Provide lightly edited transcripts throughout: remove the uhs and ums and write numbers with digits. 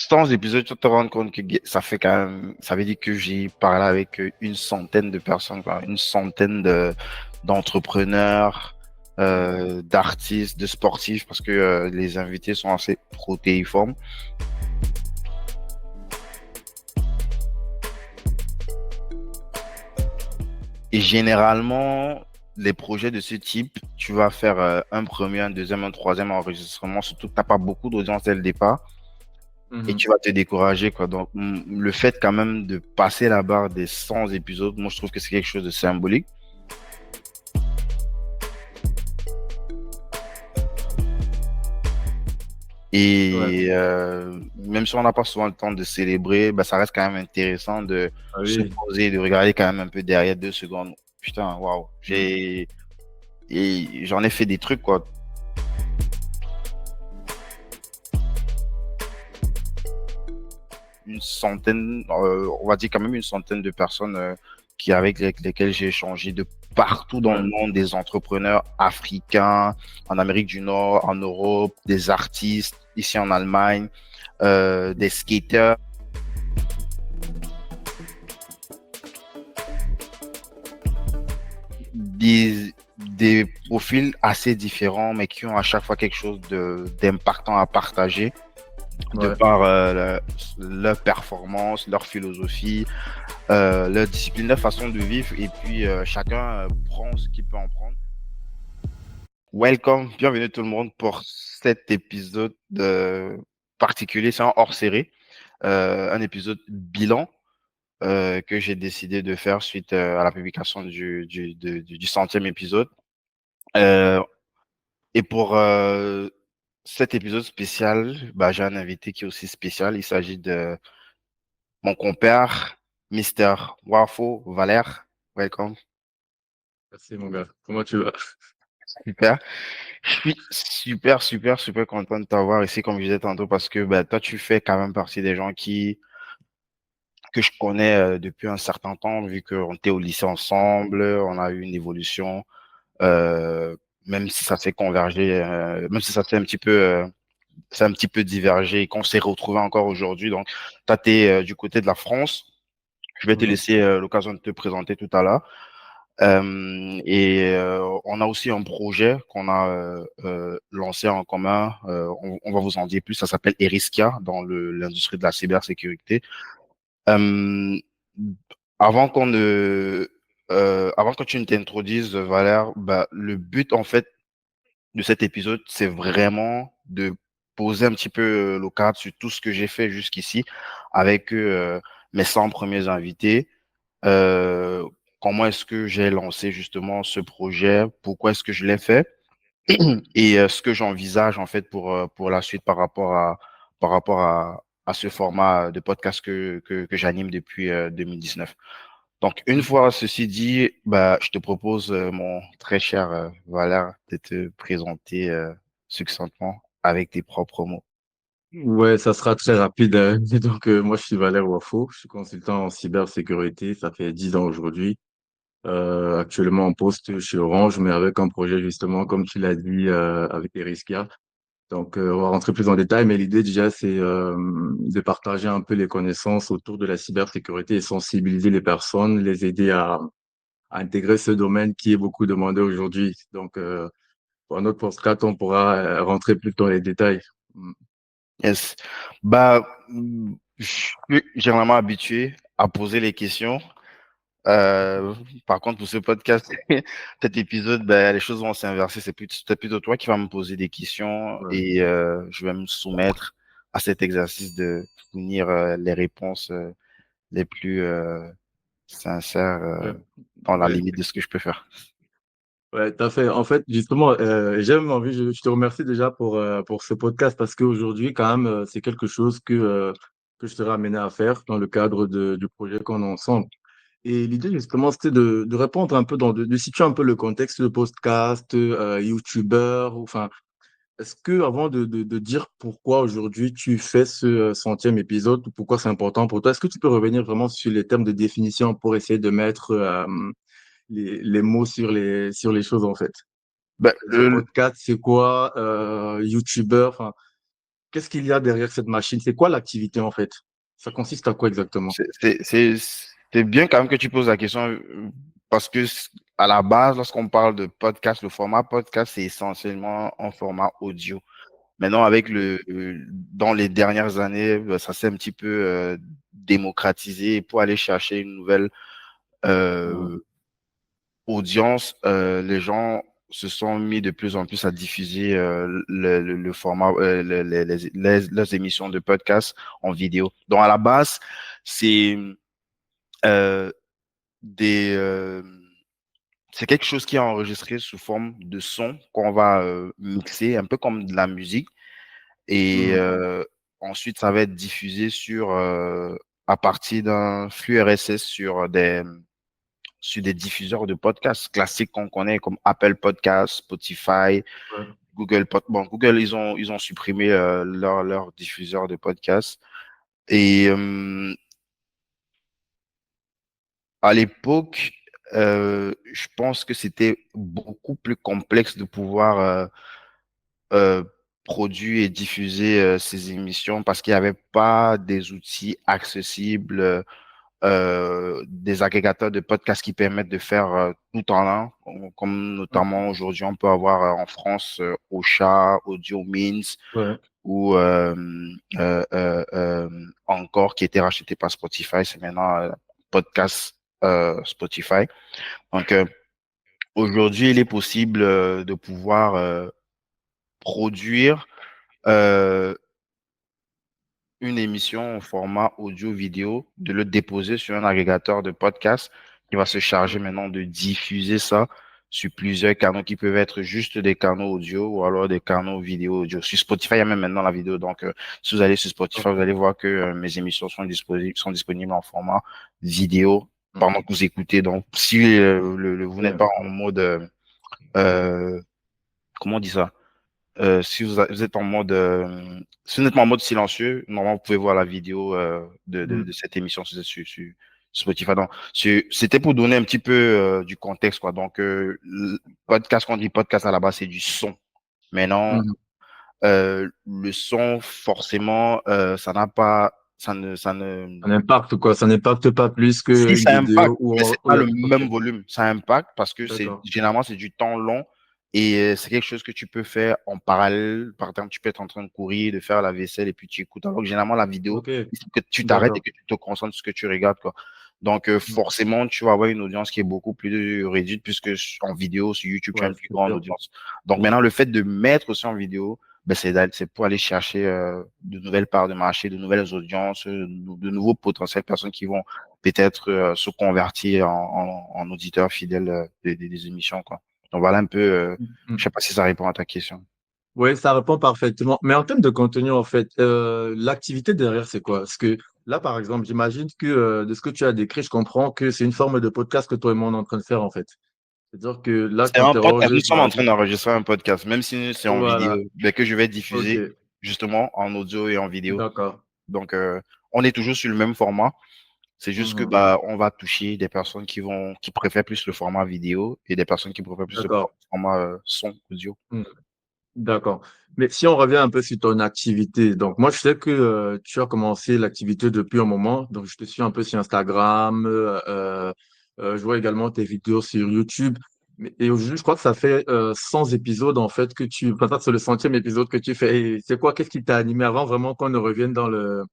100 épisodes, tu te rends compte que ça fait quand même, ça veut dire que j'ai parlé avec une centaine de personnes, quoi, une centaine d'entrepreneurs, d'artistes, de sportifs, parce que les invités sont assez protéiformes. Et généralement, les projets de ce type, tu vas faire un premier, un deuxième, un troisième enregistrement, surtout que tu n'as pas beaucoup d'audience dès le départ. Et Mhm. tu vas te décourager, quoi. Donc, le fait quand même de passer la barre des 100 épisodes, moi, je trouve que c'est quelque chose de symbolique. Ouais. Et même si on n'a pas souvent le temps de célébrer, bah, ça reste quand même intéressant de Ah se oui. poser, de regarder quand même un peu derrière 2 secondes. Putain, waouh, Mhm. j'en ai fait des trucs, quoi. Une centaine, on va dire quand même une centaine de personnes avec lesquelles j'ai échangé de partout dans le Ouais. monde, des entrepreneurs africains, en Amérique du Nord, en Europe, des artistes ici en Allemagne, des skateurs, des profils assez différents, mais qui ont à chaque fois quelque chose d'impactant à partager de Ouais. par leur performance, leur philosophie, leur discipline, leur façon de vivre, et puis chacun prend ce qu'il peut en prendre. Welcome, bienvenue tout le monde pour cet épisode particulier, c'est un hors-série, un épisode bilan que j'ai décidé de faire suite à la publication du 100e épisode. Euh, et pour cet épisode spécial, bah, j'ai un invité qui est aussi spécial. Il s'agit de mon compère, Mister Wafo Valère. Welcome. Merci, mon gars. Comment tu vas? Super. Je suis super content de t'avoir ici, comme je disais tantôt, parce que bah, toi, tu fais quand même partie des gens que je connais depuis un certain temps, vu qu'on était au lycée ensemble, on a eu une évolution, euh, même si ça s'est convergé, même si ça s'est un petit peu, c'est un petit peu divergé et qu'on s'est retrouvé encore aujourd'hui. Donc, toi, tu es du côté de la France. Je vais te Mhm. laisser l'occasion de te présenter tout à l'heure. On a aussi un projet qu'on a lancé en commun. On va vous en dire plus. Ça s'appelle Eriskia dans l'industrie de la cybersécurité. Euh, avant que tu ne t'introduises, Valère, bah, le but en fait de cet épisode, c'est vraiment de poser un petit peu le cadre sur tout ce que j'ai fait jusqu'ici avec mes 100 premiers invités. Euh, Comment est-ce que j'ai lancé justement ce projet? Pourquoi est-ce que je l'ai fait? Et ce que j'envisage en fait pour la suite par rapport à ce format de podcast que j'anime depuis 2019. Donc, une Mhm. fois ceci dit, bah, je te propose, mon très cher Valère, de te présenter succinctement avec tes propres mots. Ouais, ça sera très rapide, hein. Donc, moi, je suis Valère Wafo. Je suis consultant en cybersécurité. Ça fait 10 ans aujourd'hui. Actuellement en poste chez Orange, mais avec un projet justement, comme tu l'as dit, avec Eriskia. Donc, on va rentrer plus en détail, mais l'idée déjà, c'est de partager un peu les connaissances autour de la cybersécurité et sensibiliser les personnes, les aider à intégrer ce domaine qui est beaucoup demandé aujourd'hui. Donc, pour notre podcast, on pourra rentrer plus dans les détails. Mm. Yes. Bah, je suis généralement habitué à poser les questions. Par contre, pour ce podcast, cet épisode, ben, les choses vont s'inverser. C'est plutôt toi qui vas me poser des questions Ouais. et je vais me soumettre à cet exercice de fournir les réponses les plus sincères Ouais. dans la Ouais. limite de ce que je peux faire. Ouais, t'as fait. En fait, justement, j'aime envie, je te remercie déjà pour ce podcast parce qu'aujourd'hui, quand même, c'est quelque chose que je serai amené à faire dans le cadre du projet qu'on a ensemble. Et l'idée, justement, c'était de répondre un peu de situer un peu le contexte de podcast, YouTuber, enfin, est-ce que avant de dire pourquoi aujourd'hui tu fais ce 100e épisode, ou pourquoi c'est important pour toi, est-ce que tu peux revenir vraiment sur les termes de définition pour essayer de mettre les mots sur les choses en fait? Ben, C'est-à-dire podcast, c'est quoi, YouTuber, enfin. qu'est-ce qu'il y a derrière cette machine? C'est quoi l'activité en fait? Ça consiste à quoi exactement? C'est bien quand même que tu poses la question parce que à la base, lorsqu'on parle de podcast, le format podcast, c'est essentiellement un format audio. Maintenant, avec Ok. dans les dernières années, ça s'est un petit peu démocratisé pour aller chercher une nouvelle Mhm. euh, audience. Les gens se sont mis de plus en plus à diffuser le format, leurs émissions de podcast en vidéo. Donc, à la base, c'est euh, des, c'est quelque chose qui est enregistré sous forme de son qu'on va mixer, un peu comme de la musique. Et Mhm. ensuite, ça va être diffusé à partir d'un flux RSS sur des diffuseurs de podcasts classiques qu'on connaît comme Apple Podcasts, Spotify, Ouais. Bon, Google, ils ont supprimé leur diffuseur de podcasts. Et à l'époque, je pense que c'était beaucoup plus complexe de pouvoir euh, produire et diffuser ces émissions parce qu'il n'y avait pas des outils accessibles, des agrégateurs de podcasts qui permettent de faire tout en un, comme Mhm. notamment aujourd'hui on peut avoir en France Ocha, Audio Means Ouais. ou encore qui était racheté par Spotify, c'est maintenant podcast Spotify. Donc aujourd'hui, il est possible de pouvoir produire euh, une émission au format audio-vidéo, de le déposer sur un agrégateur de podcast qui va se charger Ouais. maintenant de diffuser ça sur plusieurs canaux qui peuvent être juste des canaux audio ou alors des canaux vidéo audio. Sur Spotify, il y a même maintenant la vidéo. Donc, si vous allez sur Spotify, vous Ok. allez voir que mes émissions sont disponibles en format vidéo pendant que vous écoutez. Donc, si vous n'êtes Ouais. pas en mode, comment on dit ça? Si vous êtes en mode, si vous n'êtes pas en mode silencieux, normalement, vous pouvez voir la vidéo de Mhm. cette émission sur Spotify. Donc, c'était pour donner un petit peu du contexte, quoi. Donc, podcast, quand on dit podcast à la base, c'est du son. Maintenant, Mhm. le son, forcément, ça ne, Ça n'impacte quoi? Ça n'impacte pas plus si qu'une ça impacte, vidéo ou mais c'est pas ouais, le ok. même volume. Ça impacte parce que D'accord. généralement c'est du temps long et c'est quelque chose que tu peux faire en parallèle. Par exemple, tu peux être en train de courir, de faire la vaisselle et puis tu écoutes. Alors que généralement la vidéo, Ok. il faut que tu t'arrêtes et D'accord. que tu te concentres sur ce que tu regardes, quoi. Donc Mhm. forcément, tu vas avoir une audience qui est beaucoup plus réduite puisque en vidéo sur YouTube, tu as Ouais, une plus c'est grande sûr. audience. Donc maintenant, le fait de mettre ça en vidéo, ben, c'est pour aller chercher de nouvelles parts de marché, de nouvelles audiences, de nouveaux potentiels personnes qui vont peut-être se convertir en auditeur fidèle des émissions, quoi. Donc voilà un peu, je sais Mhm. pas si ça répond à ta question. Oui, ça répond parfaitement. Mais en termes de contenu, en fait, l'activité derrière, c'est quoi? Parce que là, par exemple, j'imagine que de ce que tu as décrit, je comprends que c'est une forme de podcast que toi et moi, on est en train de faire, en fait. C'est-à-dire que là, C'est quand un tu es podcast, nous enregistré, sommes par en train exemple. d'enregistrer un podcast, même si c'est en vidéo, Voilà. mais que je vais OK. diffuser justement en audio et en vidéo. D'accord. Donc, on est toujours sur le même format. C'est juste que Mhm. bah on va toucher des personnes qui préfèrent plus le format vidéo et des personnes qui préfèrent plus le D'accord. format son audio. Mhm. D'accord. Mais si on revient un peu sur ton activité, donc moi je sais que tu as commencé l'activité depuis un moment, donc je te suis un peu sur Instagram, je vois également tes vidéos sur YouTube. Et aujourd'hui, je crois que ça fait 100 épisodes en fait que tu, enfin ça, c'est le centième épisode que tu fais. Et c'est quoi, qu'est-ce qui t'a animé avant vraiment qu'on ne revienne dans le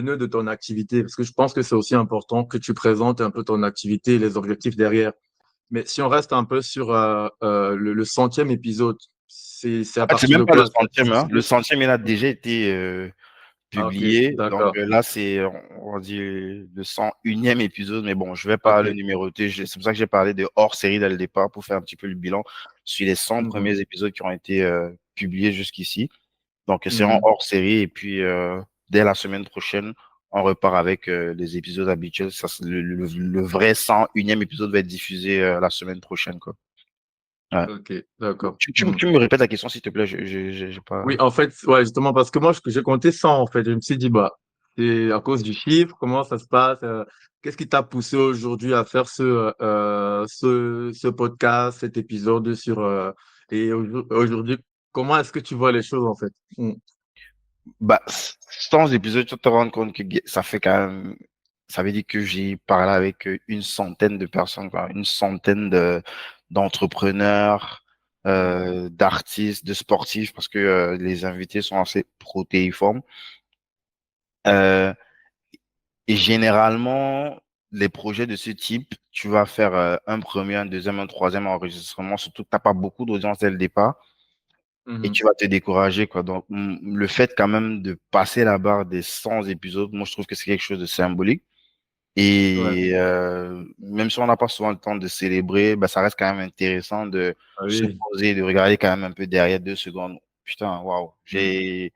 nœud de ton activité? Parce que je pense que c'est aussi important que tu présentes un peu ton activité et les objectifs derrière. Mais si on reste un peu sur le centième épisode, c'est à En fait, c'est partir même de pas le quoi? centième, hein. Le centième, il a déjà été Ah, ok, publié. Donc d'accord. là, c'est, on va dire, le 101e épisode. Mais bon, je vais pas Ok. le numéroter. C'est pour ça que j'ai parlé de hors série dès le départ pour faire un petit peu le bilan sur les 100 Mhm, premiers épisodes qui ont été publiés jusqu'ici. Donc c'est en mhm. hors série. Et puis, dès la semaine prochaine, on repart avec les épisodes habituels. Ça, le vrai 101e épisode va être diffusé la semaine prochaine, quoi. Ouais. Ok, d'accord. Tu me répètes la question, s'il te plaît. J'ai Oui, pas. en fait, ouais, justement, parce que moi, j'ai compté 100, en fait. Je me suis dit, bah, c'est à cause du chiffre, comment ça se passe? Qu'est-ce qui t'a poussé aujourd'hui à faire ce podcast, cet épisode sur, et aujourd'hui, comment est-ce que tu vois les choses, en fait? Mm. Bah, 100 épisodes, tu te rends compte que ça fait quand même, ça veut dire que j'ai parlé avec une centaine de personnes, quoi, une centaine d'entrepreneurs, d'artistes, de sportifs, parce que les invités sont assez protéiformes. Euh, et généralement, les projets de ce type, tu vas faire un premier, un deuxième, un troisième enregistrement, surtout que tu n'as pas beaucoup d'audience dès le départ. Et Mhm. tu vas te décourager, quoi. Donc, le fait quand même de passer la barre des 100 épisodes, moi, je trouve que c'est quelque chose de symbolique. Ouais. Et même si on n'a pas souvent le temps de célébrer, bah, ça reste quand même intéressant de Ah se oui. poser, de regarder quand même un peu derrière 2 secondes. Putain, waouh, Mhm.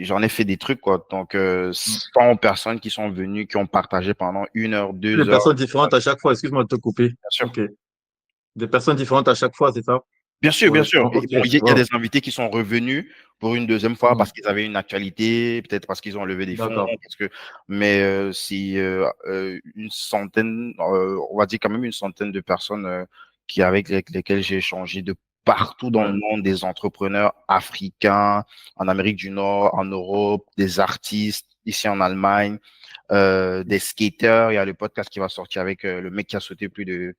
j'en ai fait des trucs, quoi. Donc, Mhm. 100 personnes qui sont venues, qui ont partagé pendant 1 heure, Des 2 heures. personnes différentes à chaque fois, excuse-moi de te couper. Bien sûr. Ok. Des personnes différentes à chaque fois, c'est ça? Bien sûr, bien Ouais. sûr. Et Ok. bon, il y a des Wow. invités qui sont revenus pour une deuxième fois parce Mhm. qu'ils avaient une actualité, peut-être parce qu'ils ont levé des fonds, D'accord. mais c'est une centaine, on va dire quand même une centaine de personnes avec lesquelles j'ai échangé de partout dans le Ouais. monde, des entrepreneurs africains, en Amérique du Nord, en Europe, des artistes ici en Allemagne, des skaters. Il y a le podcast qui va sortir avec le mec qui a sauté plus de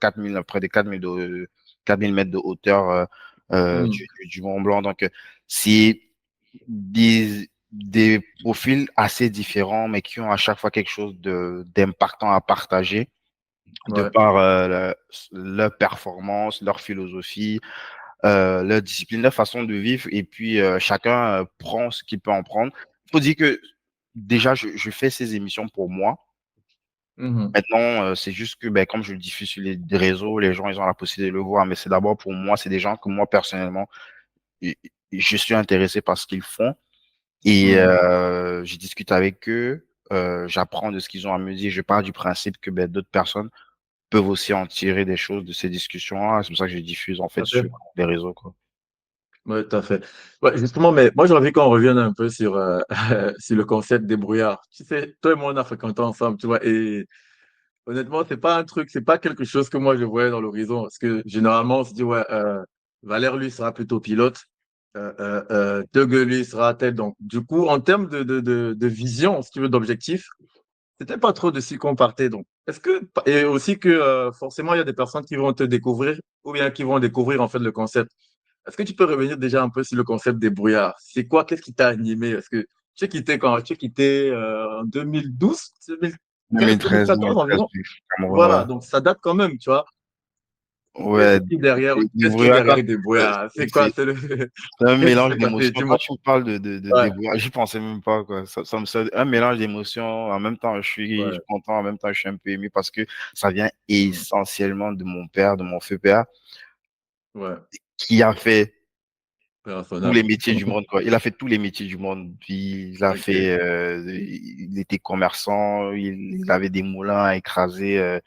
4000, près de 4000 mètres de hauteur Mhm. du Mont Blanc. Donc, c'est des profils assez différents, mais qui ont à chaque fois quelque chose d'impactant à partager de Ouais. par leur performance, leur philosophie, leur discipline, leur façon de vivre. Et puis, chacun prend ce qu'il peut en prendre. Il faut dire que déjà, je fais ces émissions pour moi. Mhm. Maintenant, c'est juste que, ben, comme je le diffuse sur les réseaux, les gens, ils ont la possibilité de le voir. Mais c'est d'abord pour moi, c'est des gens que moi, personnellement, et- je suis intéressé par ce qu'ils font. Et Mhm. je discute avec eux, j'apprends de ce qu'ils ont à me dire. Je pars du principe que ben, d'autres personnes peuvent aussi en tirer des choses de ces discussions-là. C'est pour ça que je diffuse, en fait, Tout à fait. sur les réseaux, quoi. Ouais, tout à fait. Ouais, justement, mais moi, j'ai envie qu'on revienne un peu sur, sur le concept des brouillards. Tu sais, toi et moi, on a fréquenté ensemble, tu vois, et honnêtement, c'est pas un truc, c'est pas quelque chose que moi, je voyais dans l'horizon. Parce que généralement, on se dit, ouais, Valère, lui, sera plutôt pilote. Tegue, lui, sera tête. Donc, du coup, en termes de vision, si tu veux, d'objectif, c'était pas trop de ce qu'on partait. Donc, est-ce que, et aussi que forcément, il y a des personnes qui vont te découvrir ou bien qui vont découvrir en fait le concept. Est-ce que tu peux revenir déjà un peu sur le concept des brouillards? C'est quoi? Qu'est-ce qui t'a animé? Est-ce que tu as quitté quand? Tu as quitté en 2012, 2013, 2013, 2014 2013, environ? du Cameroun, ouais. Voilà, donc ça date quand même, tu vois. Ouais, des Qu'est-ce qui est brouillards, derrière des brouillards? C'est quoi? c'est c'est un Qu'est-ce qui mélange s'est passé? d'émotions. Quand Dis-moi. tu me parles de Ouais, débrouillard, j'y pensais même pas, quoi. C'est un mélange d'émotions. En même temps, je suis ouais, content, en même temps, je suis un peu ému parce que ça vient mhm, essentiellement de mon père, de mon feu père, ouais, qui a fait tous les personnage. métiers du monde, quoi. Il a fait tous les métiers du monde. Puis, Ok. il était commerçant, il avait des moulins à écraser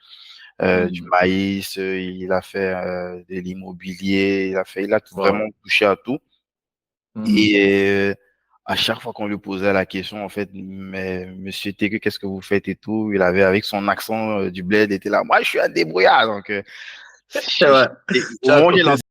du Mhm, maïs, il a fait de l'immobilier, il a ouais, vraiment touché à tout. mhm. Et à chaque fois qu'on lui posait la question, en fait, mais monsieur Teke, qu'est-ce que vous faites et tout, il avait avec son accent du bled, il était là, moi je suis un débrouillard. Donc, Ouais. et Tu au as moment où j'ai compris